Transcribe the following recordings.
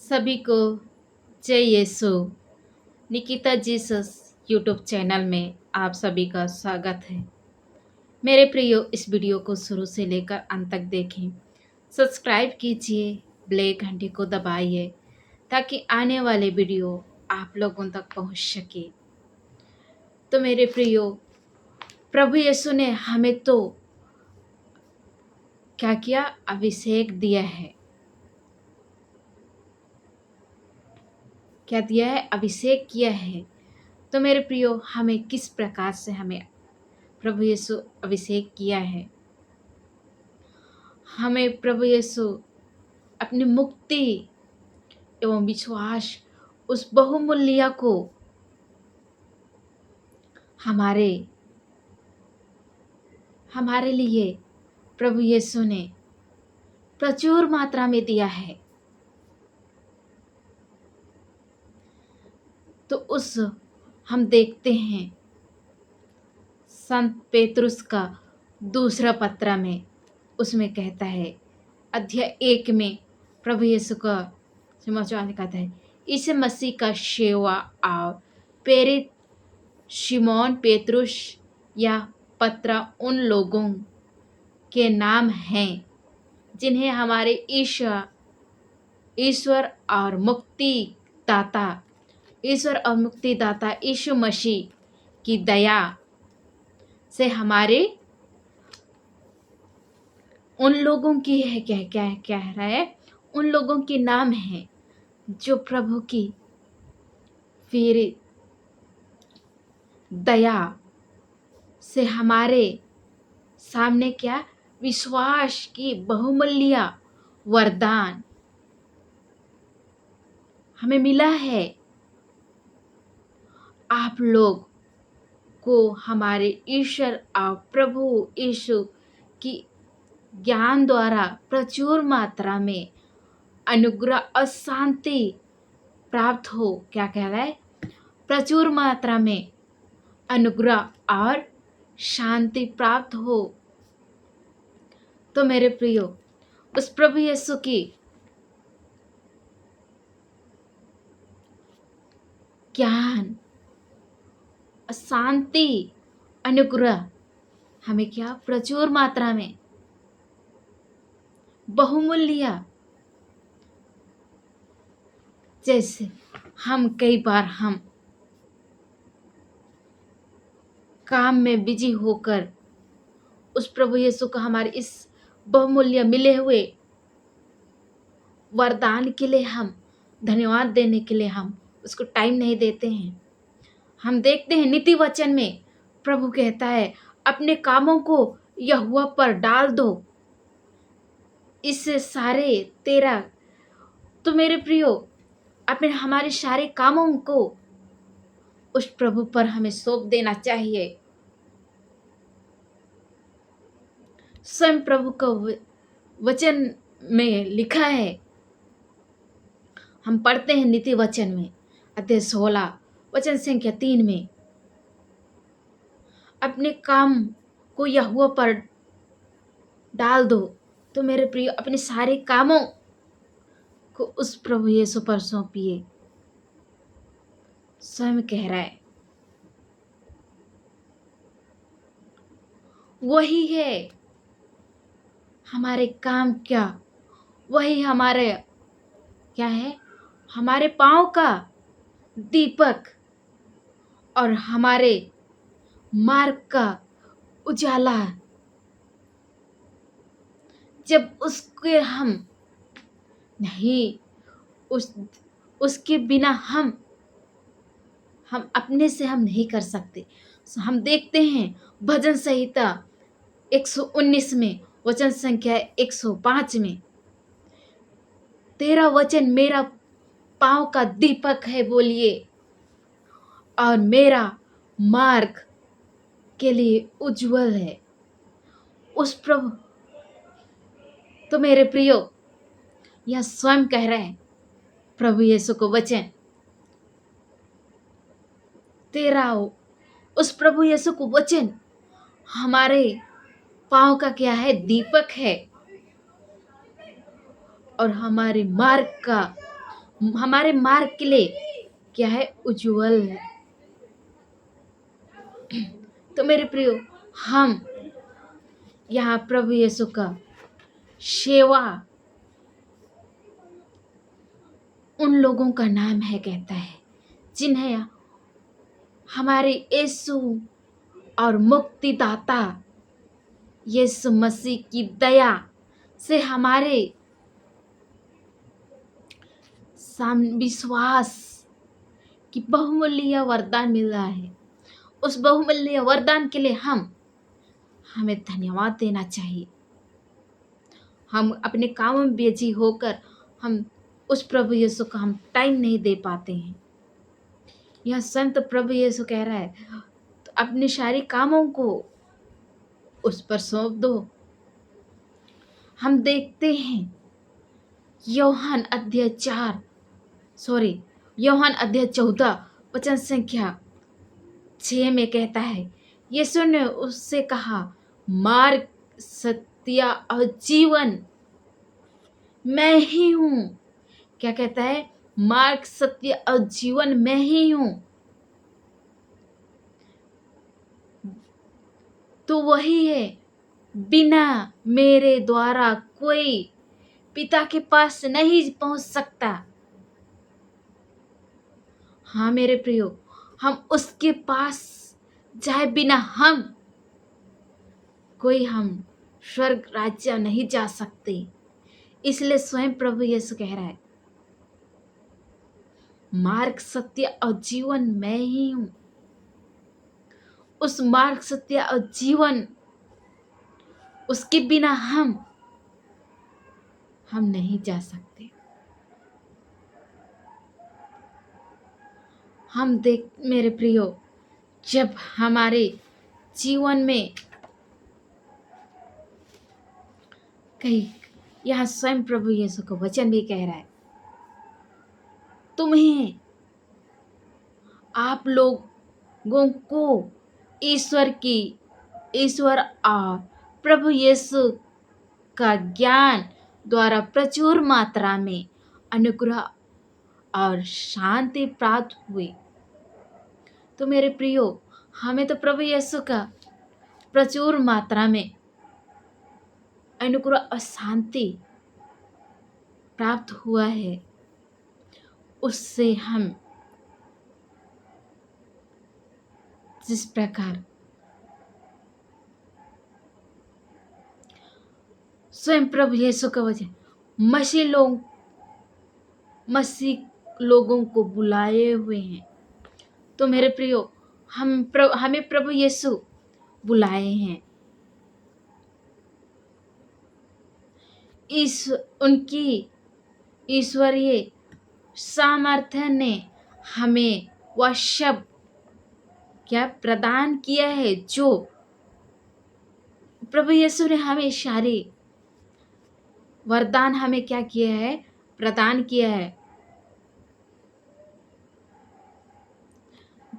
सभी को जय यीशु। निकिता जीसस यूट्यूब चैनल में आप सभी का स्वागत है। मेरे प्रियो, इस वीडियो को शुरू से लेकर अंत तक देखें। सब्सक्राइब कीजिए, बेल घंटी को दबाइए ताकि आने वाले वीडियो आप लोगों तक पहुंच सके। तो मेरे प्रियो, प्रभु यीशु ने हमें तो क्या किया? अभिषेक दिया है। क्या दिया है? अभिषेक किया है। तो मेरे प्रियो, हमें किस प्रकार से हमें प्रभु यीशु अभिषेक किया है? हमें प्रभु यीशु अपनी मुक्ति एवं विश्वास, उस बहुमूल्य को हमारे हमारे लिए प्रभु यीशु ने प्रचुर मात्रा में दिया है। तो उस हम देखते हैं संत पेतरुस का दूसरा पत्र में, उसमें कहता है अध्याय 1 में प्रभु यीशु का समाचार कहता है, इस मसीह का सेवा और प्रेरित शिमोन पेतरुस या पत्र उन लोगों के नाम हैं जिन्हें हमारे ईश्वर और मुक्तिदाता यीशु मसीह की दया से हमारे उन लोगों की है। क्या क्या क्या रहा है? उन लोगों के नाम है जो प्रभु की फिर दया से हमारे सामने क्या विश्वास की बहुमूल्य वरदान हमें मिला है। आप लोग को हमारे ईश्वर और प्रभु यीशु की ज्ञान द्वारा प्रचुर मात्रा में अनुग्रह और शांति प्राप्त हो। क्या कह रहा है? प्रचुर मात्रा में अनुग्रह और शांति प्राप्त हो। तो मेरे प्रियो, उस प्रभु यीशु की ज्ञान, शांति, अनुग्रह हमें क्या प्रचुर मात्रा में बहुमूल्य, जैसे हम कई बार हम काम में बिजी होकर उस प्रभु यीशु को हमारे इस बहुमूल्य मिले हुए वरदान के लिए हम धन्यवाद देने के लिए हम उसको टाइम नहीं देते हैं। हम देखते हैं नीति वचन में प्रभु कहता है अपने कामों को यहोवा पर डाल दो, इससे सारे तेरा। तो मेरे प्रियो, अपने हमारे सारे कामों को उस प्रभु पर हमें सौंप देना चाहिए। स्वयं प्रभु का वचन में लिखा है, हम पढ़ते हैं नीति वचन में अध्याय 16 वचन संख्या 3 में, अपने काम को यहोवा पर डाल दो। तो मेरे प्रिय, अपने सारे कामों को उस प्रभु यीशु पर सौंपिए। स्वयं कह रहा है वही है हमारे काम, क्या वही हमारे क्या है? हमारे पांव का दीपक और हमारे मार्ग का उजाला। जब उसके हम नहीं, उसके बिना हम अपने से हम नहीं कर सकते। हम देखते हैं भजन संहिता 119 में वचन संख्या 105 में, तेरा वचन मेरा पांव का दीपक है, बोलिए, और मेरा मार्ग के लिए उज्जवल है। उस प्रभु, तो मेरे प्रियो, यह स्वयं कह रहे हैं प्रभु यीशु को वचन, तेरा उस प्रभु यीशु को वचन हमारे पांव का क्या है? दीपक है, और हमारे मार्ग का हमारे मार्ग के लिए क्या है, उज्जवल है। तो मेरे प्रियो, हम यहाँ प्रभु यीशु का सेवा उन लोगों का नाम है, कहता है, जिन्हें हमारे यीशु और मुक्तिदाता यीशु मसीह की दया से हमारे विश्वास की बहुमूल्य वरदान मिल रहा है। उस बहुमूल्य वरदान के लिए हमें धन्यवाद देना चाहिए। हम अपने कामों में बिजी होकर हम उस प्रभु यीशु को हम टाइम नहीं दे पाते हैं। यह संत प्रभु यीशु कह रहा है, तो अपने सारे कामों को उस पर सौंप दो। हम देखते हैं यूहन्ना अध्याय 14 वचन संख्या 6 में कहता है, यीशु ने उससे कहा, मार्ग, सत्य और जीवन मैं ही हूँ। क्या कहता है? मार्ग, सत्य और जीवन मैं ही हूँ। तो वही है, बिना मेरे द्वारा कोई पिता के पास नहीं पहुंच सकता। हाँ मेरे प्रियो, हम उसके पास जाए बिना हम स्वर्ग राज्य नहीं जा सकते। इसलिए स्वयं प्रभु यीशु कह रहा है, मार्ग, सत्य और जीवन मैं ही हूं। उस मार्ग, सत्य और जीवन, उसके बिना हम नहीं जा सकते। हम देख मेरे प्रियो, जब हमारे जीवन में कहीं, यहाँ स्वयं प्रभु यीशु का वचन भी कह रहा है, तुम्हें, आप लोगों को ईश्वर और प्रभु यीशु का ज्ञान द्वारा प्रचुर मात्रा में अनुग्रह और शांति प्राप्त हुई। तो मेरे प्रियो, हमें तो प्रभु यीशु का प्रचुर मात्रा में अनुग्रह और शांति प्राप्त हुआ है। उससे हम जिस प्रकार स्वयं प्रभु यीशु का वचन मसीह लोगों को बुलाए हुए हैं। तो मेरे प्रियो, हमें प्रभु यीशु बुलाए हैं। उनकी ईश्वरीय सामर्थ्य ने हमें वह शब्द क्या प्रदान किया है, जो प्रभु यीशु ने हमें सारे वरदान हमें क्या किया है, प्रदान किया है।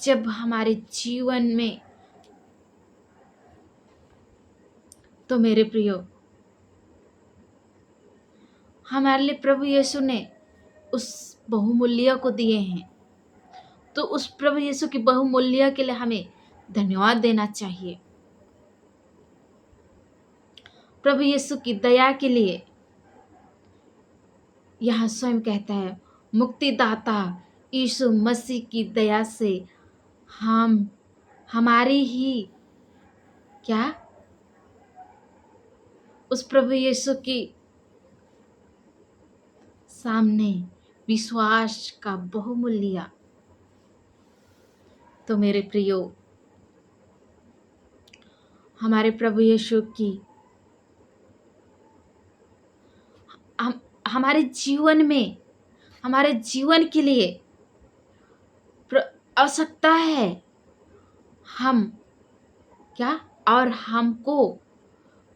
जब हमारे जीवन में, तो मेरे प्रियो, हमारे लिए प्रभु यीशु ने उस बहुमूल्य को दिए हैं, तो उस प्रभु यीशु की बहुमूल्य के लिए हमें धन्यवाद देना चाहिए। प्रभु यीशु की दया के लिए यहाँ स्वयं कहता है, मुक्तिदाता यीशु मसीह की दया से हमारी ही क्या, उस प्रभु यीशु की सामने विश्वास का बहुमूल्य। तो मेरे प्रियो, हमारे प्रभु यीशु की हमारे जीवन में, हमारे जीवन के लिए आवश्यकता है हम क्या, और हमको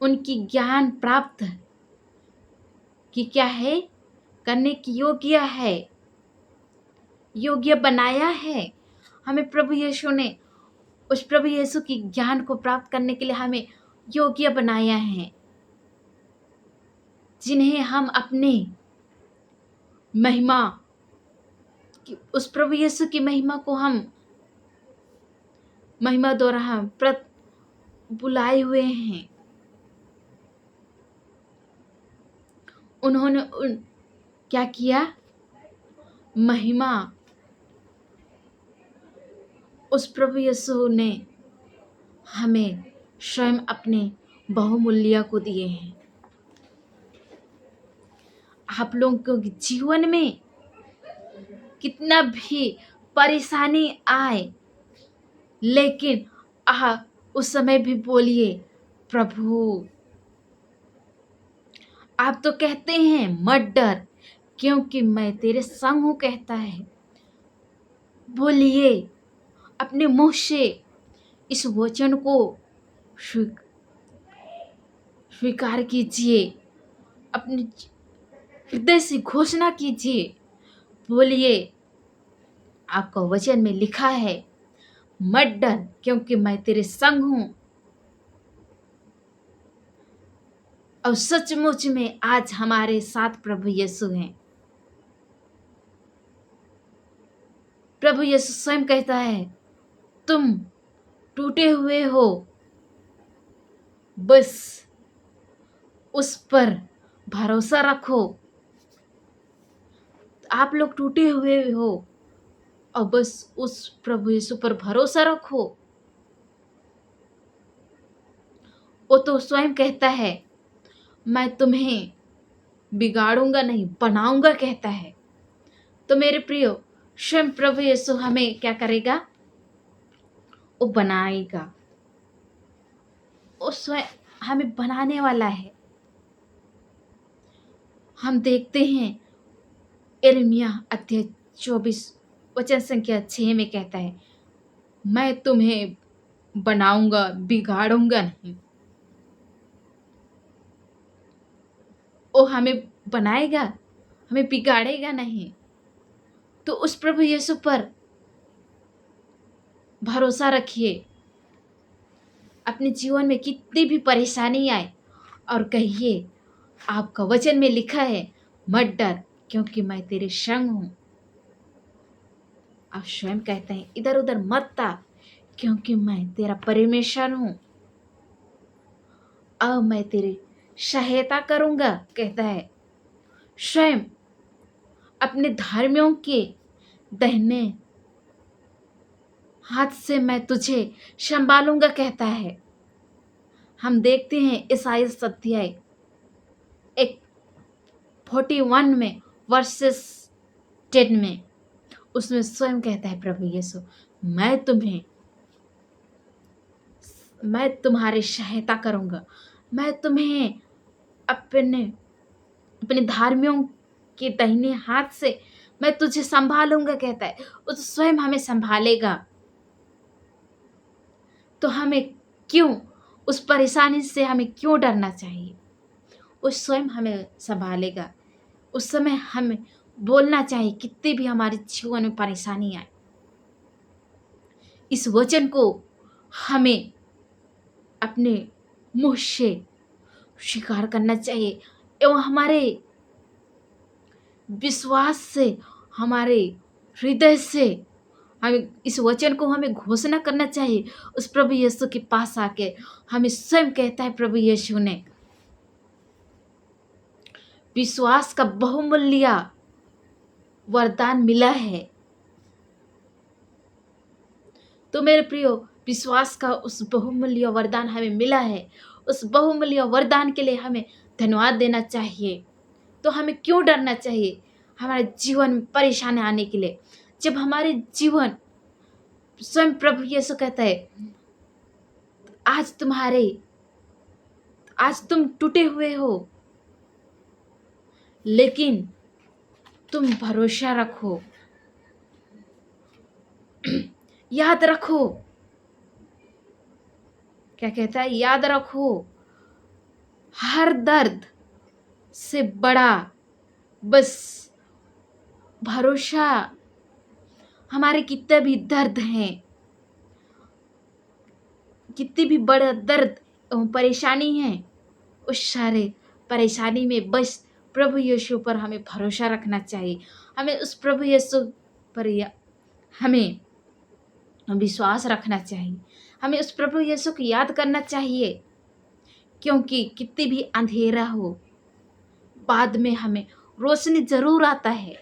उनकी ज्ञान प्राप्त की क्या है, करने की योग्य बनाया है। हमें प्रभु यीशु ने उस प्रभु यीशु की ज्ञान को प्राप्त करने के लिए हमें योग्य बनाया है, जिन्हें हम अपने महिमा कि उस प्रभु यीशु की महिमा को हम महिमा द्वारा हम बुलाए हुए हैं। उन्होंने क्या किया? महिमा उस प्रभु यीशु ने हमें स्वयं अपने बहुमूल्य को दिए हैं। आप लोगों के जीवन में कितना भी परेशानी आए, लेकिन उस समय भी बोलिए, प्रभु आप तो कहते हैं मत डर क्योंकि मैं तेरे संग हूं, कहता है। बोलिए, अपने मुंह से इस वचन को स्वीकार कीजिए, अपने हृदय से घोषणा कीजिए। बोलिए, आपका वचन में लिखा है मत डर क्योंकि मैं तेरे संग हूं। और सचमुच में आज हमारे साथ प्रभु यीशु हैं। प्रभु यीशु स्वयं कहता है, तुम टूटे हुए हो, बस उस पर भरोसा रखो। आप लोग टूटे हुए हो और बस उस प्रभु यीशु पर भरोसा रखो। वो तो स्वयं कहता है, मैं तुम्हें बिगाड़ूंगा नहीं, बनाऊंगा, कहता है। तो मेरे प्रियो, स्वयं प्रभु यीशु हमें क्या करेगा? वो बनाएगा। वो स्वयं हमें बनाने वाला है। हम देखते हैं यिर्मयाह अध्याय 24 वचन संख्या 6 में कहता है, मैं तुम्हें बनाऊंगा, बिगाड़ूंगा नहीं। वो हमें बनाएगा, हमें बिगाड़ेगा नहीं। तो उस प्रभु यीशु पर भरोसा रखिए। अपने जीवन में कितनी भी परेशानी आए और कहिए, आपका वचन में लिखा है मत डर क्योंकि मैं तेरे संग हूं। आप स्वयं कहते हैं, इधर उधर मत ता क्योंकि मैं तेरा परमेश्वर हूं। अब मैं तेरी सहायता करूंगा, कहता है। स्वयं अपने धर्मियों के दाहिने हाथ से मैं तुझे संभालूंगा, कहता है। हम देखते हैं ईसाई अध्याय 41 में वर्सेस 10 में, उसमें स्वयं कहता है प्रभु यीशु, मैं तुम्हारी सहायता करूंगा, मैं तुम्हें अपने धार्मियों के दाहिने हाथ से मैं तुझे संभालूंगा, कहता है। वो तो स्वयं हमें संभालेगा। तो हमें क्यों उस परेशानी से हमें क्यों डरना चाहिए? वो स्वयं हमें संभालेगा। उस समय हमें बोलना चाहिए, कितनी भी हमारे जीवन में परेशानी आए, इस वचन को हमें अपने मुंह से स्वीकार करना चाहिए एवं हमारे विश्वास से, हमारे हृदय से हमें इस वचन को हमें घोषणा करना चाहिए। उस प्रभु यीशु के पास आके हमें स्वयं कहता है प्रभु यीशु ने, विश्वास का बहुमूल्य वरदान मिला है। तो मेरे प्रियो, विश्वास का उस बहुमूल्य वरदान हमें मिला है। उस बहुमूल्य वरदान के लिए हमें धन्यवाद देना चाहिए। तो हमें क्यों डरना चाहिए हमारे जीवन में परेशानी आने के लिए? जब हमारे जीवन, स्वयं प्रभु यीशु कहता है, आज तुम टूटे हुए हो, लेकिन तुम भरोसा रखो, याद रखो। क्या कहता है? याद रखो, हर दर्द से बड़ा बस भरोसा। हमारे कितने भी दर्द हैं, कितनी भी बड़ा दर्द परेशानी है, उस सारे परेशानी में बस प्रभु यीशु पर हमें भरोसा रखना चाहिए। हमें उस प्रभु यीशु पर या हमें विश्वास रखना चाहिए। हमें उस प्रभु यीशु को याद करना चाहिए, क्योंकि कितनी भी अंधेरा हो, बाद में हमें रोशनी ज़रूर आता है।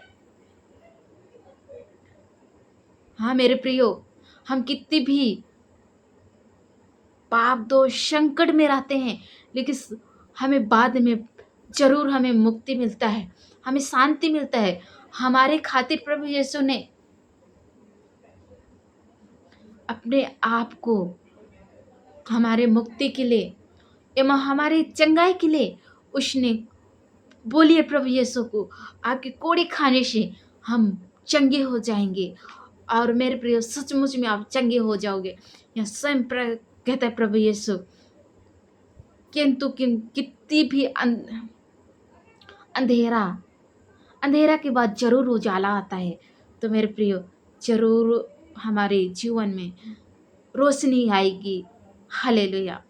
हाँ, मेरे प्रियो, हम कितनी भी पाप दोष संकट में रहते हैं, लेकिन हमें बाद में ज़रूर हमें मुक्ति मिलता है, हमें शांति मिलता है। हमारे खातिर प्रभु यीशु ने अपने आप को हमारे मुक्ति के लिए एवं हमारी चंगाई के लिए उसने बोलिए प्रभु यीशु को, आपके कोड़े खाने से हम चंगे हो जाएंगे। और मेरे प्रिय, सचमुच में आप चंगे हो जाओगे। यह स्वयं कहता है प्रभु यीशु, किंतु कितनी भी अंधेरा अंधेरा के बाद जरूर उजाला आता है। तो मेरे प्रियो, जरूर हमारे जीवन में रोशनी आएगी। हालेलुया।